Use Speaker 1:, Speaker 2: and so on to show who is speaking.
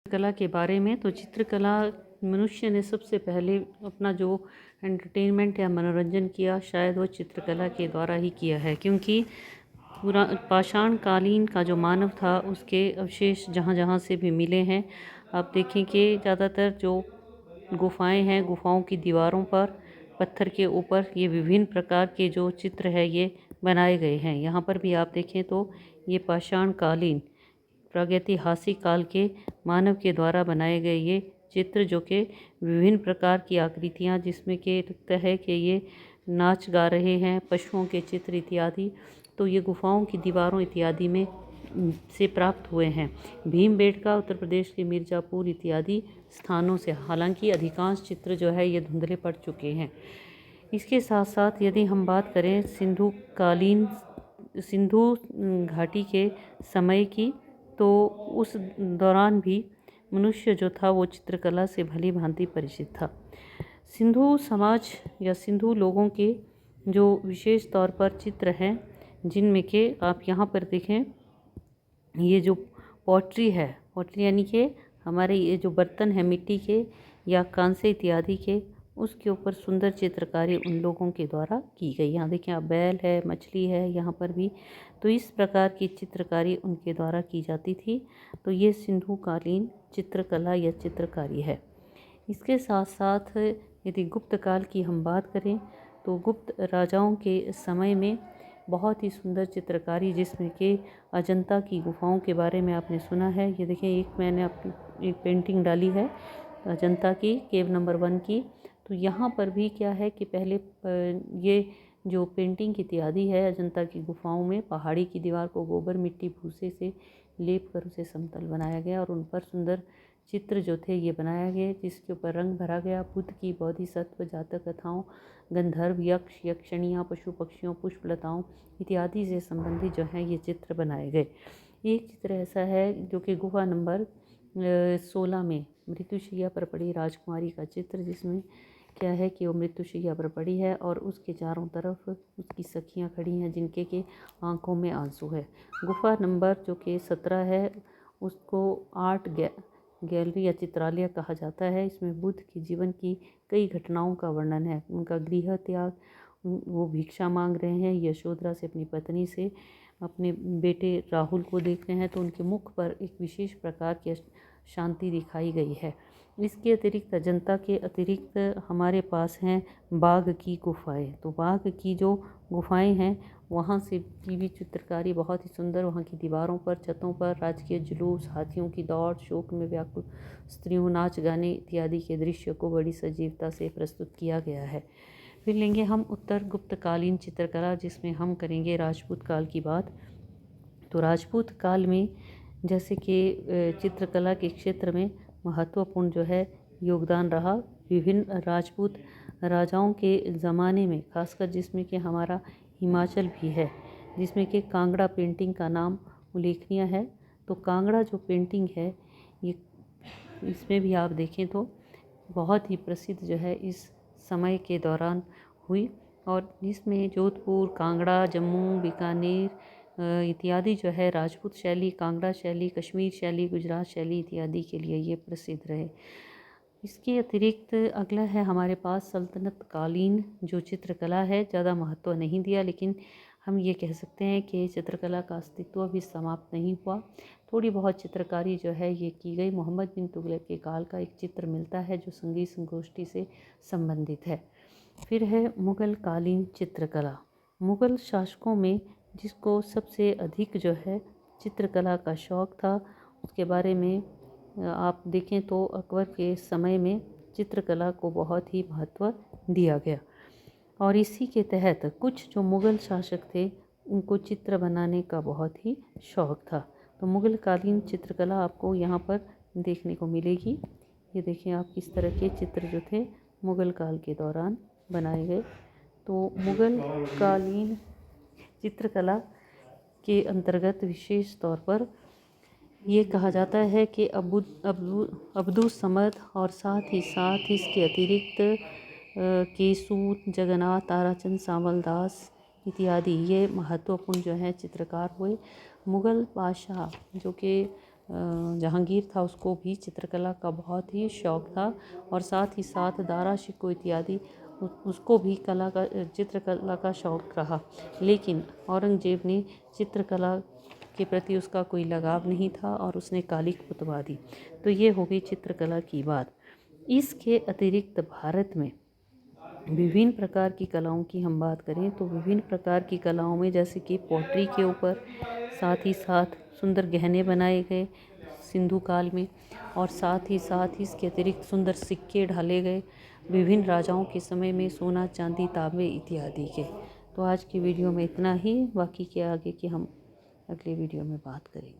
Speaker 1: कला के बारे में, तो चित्रकला मनुष्य ने सबसे पहले अपना जो एंटरटेनमेंट या मनोरंजन किया, शायद वो चित्रकला के द्वारा ही किया है, क्योंकि पूरा पाषाण कालीन का जो मानव था उसके अवशेष जहाँ जहाँ से भी मिले हैं, आप देखें कि ज़्यादातर जो गुफाएं हैं, गुफाओं की दीवारों पर पत्थर के ऊपर ये विभिन्न प्रकार के जो चित्र है ये बनाए गए हैं। यहाँ पर भी आप देखें तो ये पाषाण कालीन प्रागैतिहासिक काल के मानव के द्वारा बनाए गए ये चित्र, जो कि विभिन्न प्रकार की आकृतियाँ, जिसमें कि लगता है कि ये नाच गा रहे हैं, पशुओं के चित्र इत्यादि, तो ये गुफाओं की दीवारों इत्यादि में से प्राप्त हुए हैं। भीमबेटका उत्तर प्रदेश के मिर्ज़ापुर इत्यादि स्थानों से, हालांकि अधिकांश चित्र जो है ये धुंधले पड़ चुके हैं। इसके साथ साथ यदि हम बात करें सिंधु घाटी के समय की, तो उस दौरान भी मनुष्य जो था वो चित्रकला से भली भांति परिचित था। सिंधु समाज या सिंधु लोगों के जो विशेष तौर पर चित्र हैं, जिनमें के आप यहाँ पर देखें, ये जो पॉटरी है, पॉटरी यानी कि हमारे ये जो बर्तन है मिट्टी के या कांसे इत्यादि के, उसके ऊपर सुंदर चित्रकारी उन लोगों के द्वारा की गई। यहाँ देखें आप, बैल है, मछली है यहाँ पर भी, तो इस प्रकार की चित्रकारी उनके द्वारा की जाती थी। तो ये सिंधु कालीन चित्रकला या चित्रकारी है। इसके साथ साथ यदि गुप्त काल की हम बात करें, तो गुप्त राजाओं के समय में बहुत ही सुंदर चित्रकारी, जिसमें कि अजंता की गुफाओं के बारे में आपने सुना है। ये देखें, एक मैंने अपनी एक पेंटिंग डाली है अजंता की, केव नंबर 1 की। तो यहाँ पर भी क्या है कि पहले ये जो पेंटिंग इत्यादि है अजंता की गुफाओं में, पहाड़ी की दीवार को गोबर मिट्टी भूसे से लेप कर उसे समतल बनाया गया और उन पर सुंदर चित्र जो थे ये बनाया गया, जिसके ऊपर रंग भरा गया। बुद्ध की, बोधिसत्व, जातक कथाओं, गंधर्व, यक्ष, यक्षणियाँ, पशु पक्षियों, पुष्पलताओं इत्यादि से संबंधित जो हैं ये चित्र बनाए गए। एक चित्र ऐसा है जो कि गुफा नंबर 16 में मृत्युशैया पर पड़ी राजकुमारी का चित्र, जिसमें क्या है कि वो मृत्युशैया पर पड़ी है और उसके चारों तरफ उसकी सखियां खड़ी हैं, जिनके के आंखों में आंसू है। गुफा नंबर जो कि 17 है, उसको आर्ट गैलरी या चित्रालय कहा जाता है। इसमें बुद्ध के जीवन की कई घटनाओं का वर्णन है। उनका गृह त्याग, वो भिक्षा मांग रहे हैं यशोधरा से, अपनी पत्नी से, अपने बेटे राहुल को देख रहे हैं, तो उनके मुख पर एक विशेष प्रकार की शांति दिखाई गई है। इसके अतिरिक्त, अजंता के अतिरिक्त हमारे पास हैं बाघ की गुफाएं। तो बाघ की जो गुफाएं हैं, वहाँ से की भी चित्रकारी बहुत ही सुंदर, वहाँ की दीवारों पर, छतों पर राजकीय जुलूस, हाथियों की दौड़, शोक में व्याकुल स्त्रियों, नाच गाने इत्यादि के दृश्य को बड़ी सजीवता से प्रस्तुत किया गया है। फिर लेंगे हम उत्तर गुप्तकालीन चित्रकला, जिसमें हम करेंगे राजपूत काल की बात। तो राजपूत काल में जैसे कि चित्रकला के क्षेत्र में महत्वपूर्ण जो है योगदान रहा विभिन्न राजपूत राजाओं के ज़माने में, खासकर जिसमें कि हमारा हिमाचल भी है, जिसमें कि कांगड़ा पेंटिंग का नाम उल्लेखनीय है। तो कांगड़ा जो पेंटिंग है ये, इसमें भी आप देखें तो बहुत ही प्रसिद्ध जो है इस समय के दौरान हुई, और जिसमें जोधपुर, कांगड़ा, जम्मू, बीकानेर इत्यादि जो है राजपूत शैली, कांगड़ा शैली, कश्मीर शैली, गुजरात शैली इत्यादि के लिए ये प्रसिद्ध रहे। इसके अतिरिक्त अगला है हमारे पास सल्तनत कालीन जो चित्रकला है। ज़्यादा महत्व नहीं दिया, लेकिन हम ये कह सकते हैं कि चित्रकला का अस्तित्व भी समाप्त नहीं हुआ। थोड़ी बहुत चित्रकारी जो है ये की गई। मोहम्मद बिन तुगलक के काल का एक चित्र मिलता है जो संगीत संगोष्ठी से संबंधित है। फिर है मुग़ल कालीन चित्रकला। मुग़ल शासकों में जिसको सबसे अधिक जो है चित्रकला का शौक़ था, उसके बारे में आप देखें तो अकबर के समय में चित्रकला को बहुत ही महत्व दिया गया, और इसी के तहत कुछ जो मुग़ल शासक थे उनको चित्र बनाने का बहुत ही शौक़ था। तो मुग़ल कालीन चित्रकला आपको यहाँ पर देखने को मिलेगी। ये देखें आप, किस तरह के चित्र जो थे मुग़ल काल के दौरान बनाए गए। तो मुग़ल कालीन चित्रकला के अंतर्गत विशेष तौर पर ये कहा जाता है कि अब्दुल समद और साथ ही इसके अतिरिक्त केसू, जगन्नाथ, ताराचंद, सांवल दास इत्यादि ये महत्वपूर्ण जो है चित्रकार हुए। मुग़ल बादशाह जो कि जहांगीर था उसको भी चित्रकला का बहुत ही शौक था और साथ ही साथ दारा शिकोह इत्यादि उसको भी चित्रकला का शौक रहा। लेकिन औरंगज़ेब ने चित्रकला के प्रति उसका कोई लगाव नहीं था और उसने काली पुतवा दी। तो ये हो गई चित्रकला की बात। इसके अतिरिक्त भारत में विभिन्न प्रकार की कलाओं की हम बात करें तो विभिन्न प्रकार की कलाओं में जैसे कि पॉटरी के ऊपर साथ ही साथ सुंदर गहने बनाए गए सिंधु काल में, और साथ ही इसके अतिरिक्त सुंदर सिक्के ढाले गए विभिन्न राजाओं के समय में, सोना चांदी तांबे इत्यादि के। तो आज की वीडियो में इतना ही, बाकी के आगे की हम अगले वीडियो में बात करेंगे।